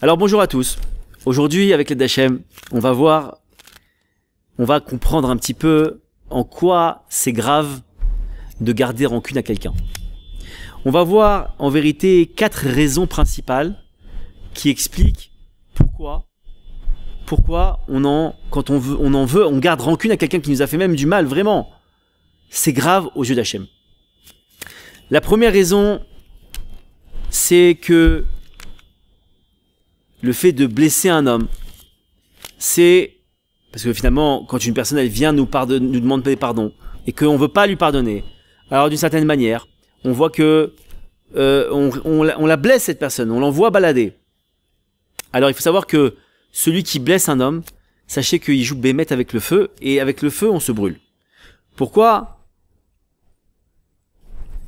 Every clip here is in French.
Alors bonjour à tous. Aujourd'hui, avec l'aide d'Hachem, on va comprendre un petit peu en quoi c'est grave de garder rancune à quelqu'un. On va voir en vérité 4 raisons principales qui expliquent pourquoi on garde rancune à quelqu'un qui nous a fait même du mal, vraiment. C'est grave aux yeux d'Hachem. La première raison, c'est que le fait de blesser un homme, c'est parce que finalement, quand une personne elle vient nous demander pardon et qu'on veut pas lui pardonner, alors d'une certaine manière, on voit que on la blesse cette personne, on l'envoie balader. Alors il faut savoir que celui qui blesse un homme, sachez qu'il joue bémet avec le feu, et avec le feu on se brûle. Pourquoi?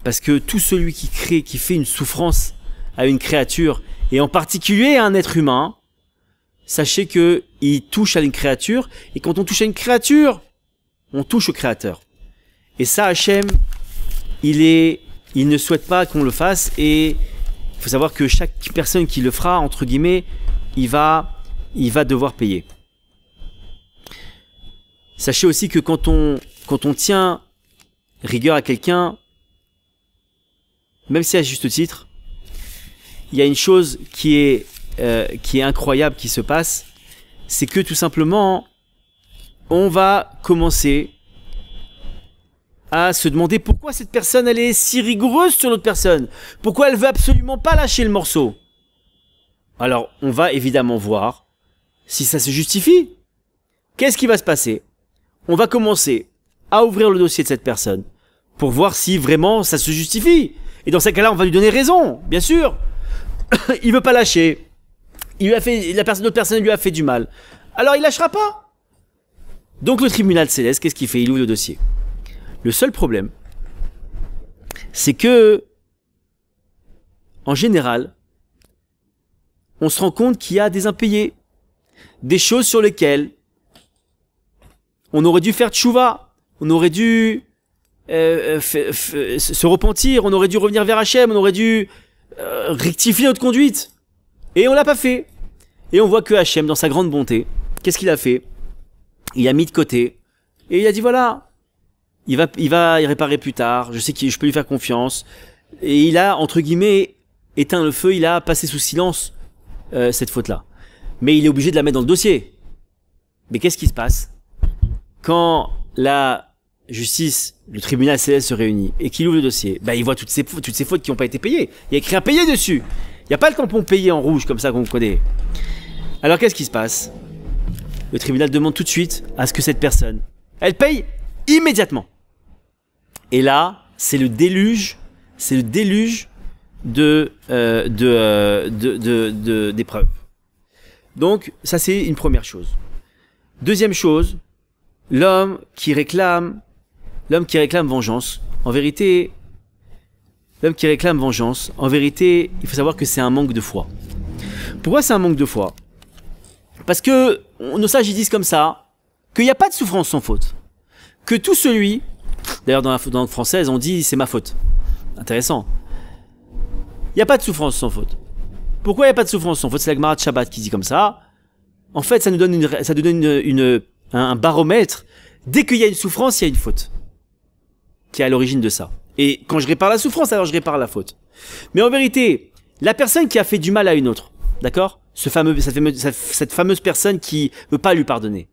Parce que tout celui qui fait une souffrance à une créature, et en particulier à un être humain, sachez que il touche à une créature, et quand on touche à une créature, on touche au créateur. Et ça, Hachem, il ne souhaite pas qu'on le fasse, et il faut savoir que chaque personne qui le fera, entre guillemets, il va devoir payer. Sachez aussi que quand on tient rigueur à quelqu'un, même si à juste titre, il y a une chose qui est incroyable qui se passe, c'est que tout simplement, on va commencer à se demander pourquoi cette personne elle est si rigoureuse sur l'autre personne, pourquoi elle veut absolument pas lâcher le morceau. Alors, on va évidemment voir si ça se justifie. Qu'est-ce qui va se passer? On va commencer à ouvrir le dossier de cette personne pour voir si vraiment ça se justifie. Et dans ces cas-là, on va lui donner raison, bien sûr. Il veut pas lâcher. L'autre personne lui a fait du mal. Alors il lâchera pas. Donc le tribunal céleste, qu'est-ce qu'il fait? Il ouvre le dossier. Le seul problème, c'est que, en général, on se rend compte qu'il y a des impayés, des choses sur lesquelles on aurait dû faire tchouva, on aurait dû se repentir, on aurait dû revenir vers Hachem, on aurait dû rectifier notre conduite, et on l'a pas fait. Et on voit que Hachem, dans sa grande bonté, qu'est-ce qu'il a fait? Il a mis de côté, et il a dit voilà, il va y réparer plus tard, je peux lui faire confiance, et il a, entre guillemets, éteint le feu, il a passé sous silence cette faute-là. Mais il est obligé de la mettre dans le dossier. Mais qu'est-ce qui se passe quand la justice, le tribunal céleste se réunit et qu'il ouvre le dossier? Ben, il voit toutes ces fautes qui n'ont pas été payées. Il y a écrit un payé dessus. Il n'y a pas le tampon payé en rouge comme ça qu'on connaît. Alors qu'est-ce qui se passe? Le tribunal demande tout de suite à ce que cette personne, elle paye immédiatement. Et là, c'est le déluge d'épreuves. Donc, ça c'est une première chose. Deuxième chose, l'homme qui réclame vengeance. En vérité, il faut savoir que c'est un manque de foi. Pourquoi c'est un manque de foi? Parce que nos sages ils disent comme ça, qu'il n'y a pas de souffrance sans faute. Que tout celui, d'ailleurs dans la langue française, on dit c'est ma faute. Intéressant. Il n'y a pas de souffrance sans faute. Pourquoi il n'y a pas de souffrance sans faute? C'est la Gemara de Shabbat qui dit comme ça. En fait, ça nous donne un baromètre. Dès qu'il y a une souffrance, il y a une faute qui est à l'origine de ça. Et quand je répare la souffrance, alors je répare la faute. Mais en vérité, la personne qui a fait du mal à une autre, d'accord? Cette fameuse personne qui veut pas lui pardonner.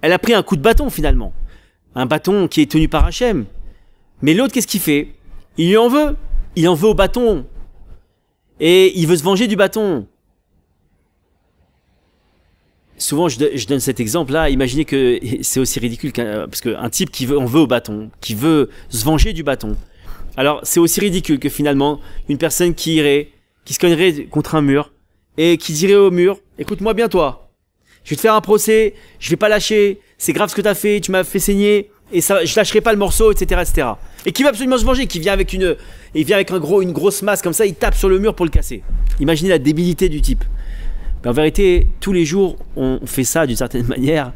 Elle a pris un coup de bâton finalement. Un bâton qui est tenu par Hachem. Mais l'autre, qu'est-ce qu'il fait? Il lui en veut. Il en veut au bâton. Et il veut se venger du bâton. Souvent, je donne cet exemple-là. Imaginez que c'est aussi ridicule parce qu'un type qui en veut au bâton, qui veut se venger du bâton. Alors, c'est aussi ridicule que finalement, une personne qui se cognerait contre un mur et qui dirait au mur, écoute-moi bien toi, je vais te faire un procès, je vais pas lâcher, c'est grave ce que t'as fait, tu m'as fait saigner, et ça, je lâcherai pas le morceau, etc., etc. Et qui veut absolument se venger, qui vient avec une grosse masse comme ça, il tape sur le mur pour le casser. Imaginez la débilité du type. Mais en vérité, tous les jours, on fait ça d'une certaine manière,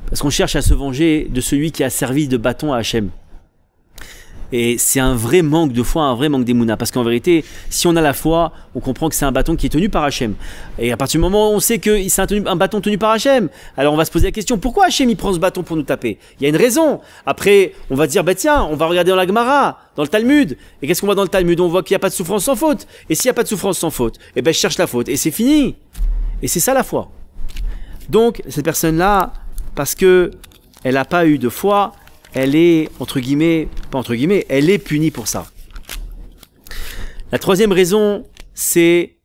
parce qu'on cherche à se venger de celui qui a servi de bâton à Hachem. Et c'est un vrai manque de foi, un vrai manque d'émouna. Parce qu'en vérité, si on a la foi, on comprend que c'est un bâton qui est tenu par Hachem. Et à partir du moment où on sait que c'est un bâton tenu par Hachem, alors on va se poser la question, pourquoi Hachem il prend ce bâton pour nous taper? Il y a une raison. Après, on va dire, bah tiens, on va regarder dans la Gemara, dans le Talmud. Et qu'est-ce qu'on voit dans le Talmud? On voit qu'il n'y a pas de souffrance sans faute. Et s'il n'y a pas de souffrance sans faute, eh ben je cherche la faute. Et c'est fini. Et c'est ça la foi. Donc, cette personne-là, parce que elle n'a pas eu de foi, elle est, entre guillemets, pas entre guillemets, elle est punie pour ça. La troisième raison, c'est...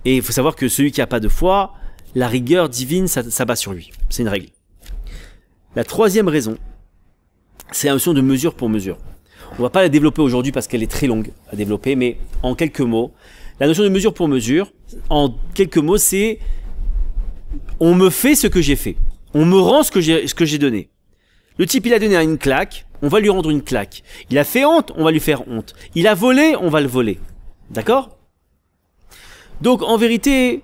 Et il faut savoir que celui qui n'a pas de foi, la rigueur divine, ça bat sur lui. C'est une règle. La troisième raison, c'est la notion de mesure pour mesure. On ne va pas la développer aujourd'hui parce qu'elle est très longue à développer, mais en quelques mots, la notion de mesure pour mesure, en quelques mots, c'est on me fait ce que j'ai fait. On me rend ce que j'ai donné. Le type, il a donné une claque, on va lui rendre une claque. Il a fait honte, on va lui faire honte. Il a volé, on va le voler. D'accord? Donc, en vérité,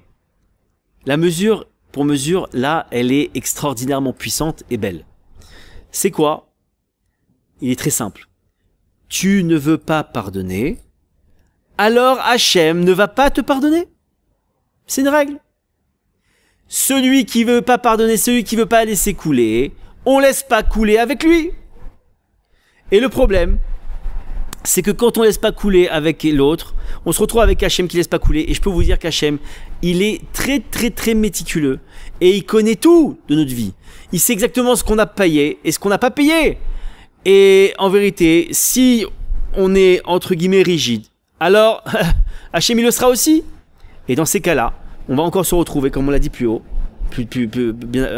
la mesure pour mesure, là, elle est extraordinairement puissante et belle. C'est quoi? Il est très simple. Tu ne veux pas pardonner, alors Hachem ne va pas te pardonner. C'est une règle. Celui qui veut pas pardonner, celui qui veut pas laisser couler, on laisse pas couler avec lui. Et le problème, c'est que quand on laisse pas couler avec l'autre, on se retrouve avec Hachem qui laisse pas couler. Et je peux vous dire qu'Hachem, il est très très très méticuleux. Et il connaît tout de notre vie. Il sait exactement ce qu'on a payé et ce qu'on n'a pas payé. Et en vérité, si on est entre guillemets rigide, alors Hachem il le sera aussi. Et dans ces cas-là, on va encore se retrouver, comme on l'a dit plus haut,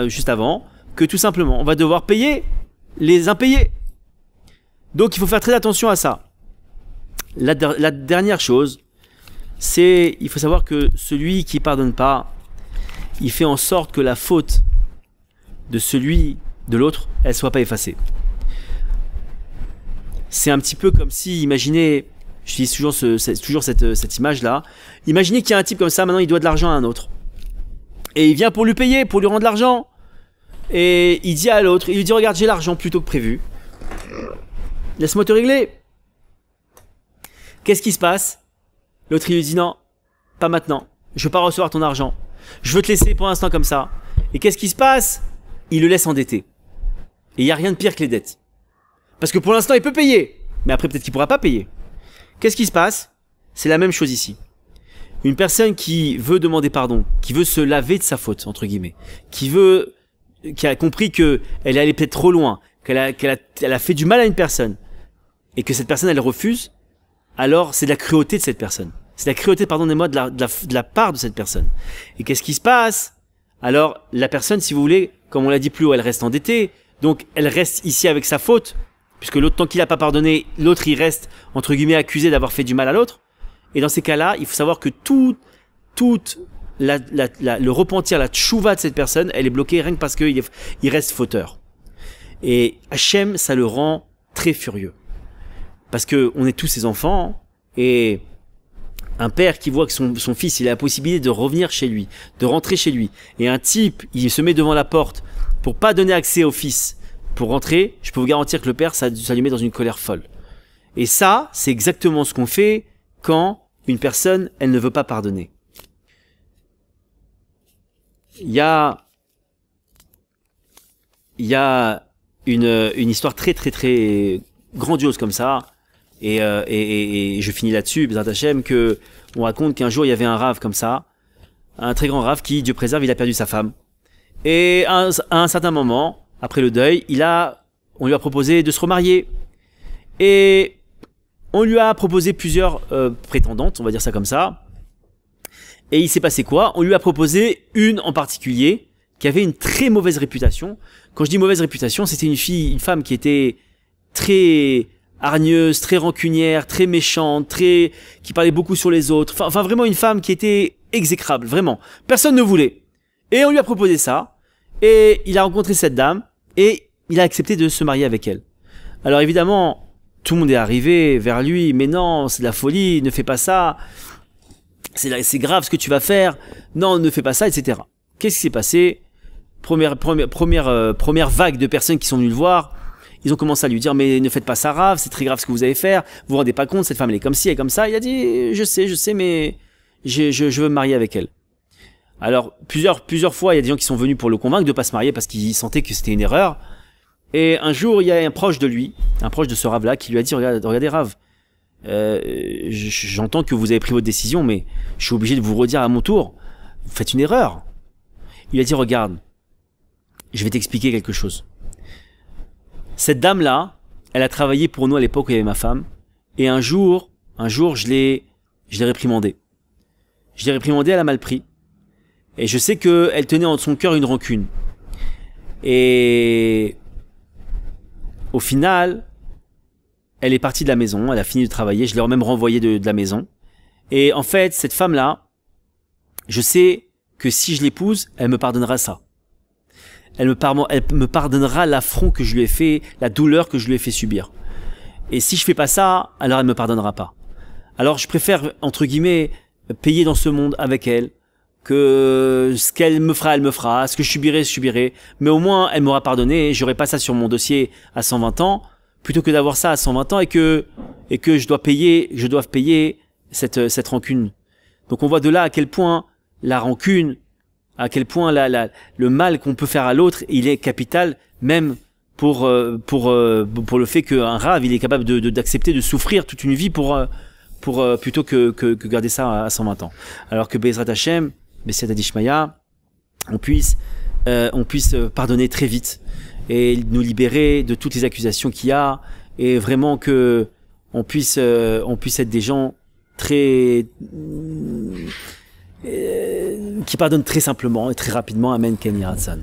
juste avant, que tout simplement, on va devoir payer les impayés. Donc il faut faire très attention à ça. La dernière chose, c'est, il faut savoir que celui qui pardonne pas, il fait en sorte que la faute de l'autre, elle soit pas effacée. C'est un petit peu comme si, imaginez, j'utilise toujours cette image-là. Imaginez qu'il y a un type comme ça, maintenant il doit de l'argent à un autre. Et il vient pour lui payer, pour lui rendre l'argent. Et il dit à l'autre, il lui dit, regarde, j'ai l'argent plus tôt que prévu. Laisse-moi te régler. Qu'est-ce qui se passe? L'autre il lui dit, non, pas maintenant. Je veux pas recevoir ton argent. Je veux te laisser pour l'instant comme ça. Et qu'est-ce qui se passe? Il le laisse endetter. Et il n'y a rien de pire que les dettes. Parce que pour l'instant il peut payer. Mais après peut-être qu'il pourra pas payer. Qu'est-ce qui se passe? C'est la même chose ici. Une personne qui veut demander pardon, qui veut se laver de sa faute, entre guillemets, qui a compris que elle est allée peut-être trop loin, qu'elle a fait du mal à une personne, et que cette personne elle refuse, alors c'est de la cruauté de cette personne. C'est de la cruauté, pardonnez-moi, de la part de cette personne. Et qu'est-ce qui se passe? Alors la personne, si vous voulez, comme on l'a dit plus haut, elle reste endettée, donc elle reste ici avec sa faute, puisque l'autre, tant qu'il n'a pas pardonné, l'autre il reste, entre guillemets, accusé d'avoir fait du mal à l'autre. Et dans ces cas-là, il faut savoir que le repentir, la tchouva de cette personne, elle est bloquée rien que parce qu'il reste fauteur. Et Hachem, ça le rend très furieux. Parce que on est tous ses enfants, et un père qui voit que son fils, il a la possibilité de revenir chez lui, de rentrer chez lui, et un type, il se met devant la porte pour pas donner accès au fils, pour rentrer, je peux vous garantir que le père, ça lui met dans une colère folle. Et ça, c'est exactement ce qu'on fait quand une personne, elle ne veut pas pardonner. Il y a une histoire très très très grandiose comme ça, et je finis là-dessus, Bezrat Hashem, que on raconte qu'un jour il y avait un rave comme ça, un très grand rave qui, Dieu préserve, il a perdu sa femme. Et à un certain moment, après le deuil, on lui a proposé de se remarier. Et on lui a proposé plusieurs prétendantes, on va dire ça comme ça. Et il s'est passé quoi? On lui a proposé une en particulier qui avait une très mauvaise réputation. Quand je dis mauvaise réputation, c'était une femme qui était très hargneuse, très rancunière, très méchante, qui parlait beaucoup sur les autres. Enfin vraiment une femme qui était exécrable, vraiment. Personne ne voulait. Et on lui a proposé ça. Et il a rencontré cette dame. Et il a accepté de se marier avec elle. Alors évidemment, tout le monde est arrivé vers lui. Mais non, c'est de la folie, ne fais pas ça. C'est grave ce que tu vas faire. Non, ne fais pas ça, etc. Qu'est-ce qui s'est passé? première vague de personnes qui sont venues le voir, ils ont commencé à lui dire mais ne faites pas ça, Rav, c'est très grave ce que vous allez faire, vous vous rendez pas compte, cette femme elle est comme ci, elle est comme ça. Il a dit je sais mais je veux me marier avec elle. Alors plusieurs fois il y a des gens qui sont venus pour le convaincre de pas se marier parce qu'ils sentaient que c'était une erreur. Et un jour il y a un proche de lui, un proche de ce Rav là qui lui a dit regardez Rav, j'entends que vous avez pris votre décision mais je suis obligé de vous redire à mon tour, vous faites une erreur. Il a dit regarde, je vais t'expliquer quelque chose. Cette dame-là, elle a travaillé pour nous à l'époque où il y avait ma femme. Et un jour, je l'ai réprimandée. Je l'ai réprimandée, elle a mal pris. Et je sais qu'elle tenait en son cœur une rancune. Et au final, elle est partie de la maison, elle a fini de travailler, je l'ai même renvoyée de la maison. Et en fait, cette femme-là, je sais que si je l'épouse, elle me pardonnera ça. Elle me pardonnera l'affront que je lui ai fait, la douleur que je lui ai fait subir. Et si je fais pas ça, alors elle me pardonnera pas. Alors je préfère, entre guillemets, payer dans ce monde avec elle, que ce qu'elle me fera, elle me fera, ce que je subirai, mais au moins elle m'aura pardonné, et j'aurai pas ça sur mon dossier à 120 ans, plutôt que d'avoir ça à 120 ans et que je dois payer cette rancune. Donc on voit de là à quel point la rancune, à quel point le mal qu'on peut faire à l'autre, il est capital, même pour le fait qu'un rave, il est capable d'accepter de souffrir toute une vie plutôt que garder ça à 120 ans. Alors que Be'ezrat Hashem, B'siyata Dishmaya, on puisse pardonner très vite et nous libérer de toutes les accusations qu'il y a, et vraiment que on puisse être des gens très qui pardonnent très simplement et très rapidement. Amen, Ken Yiratzan.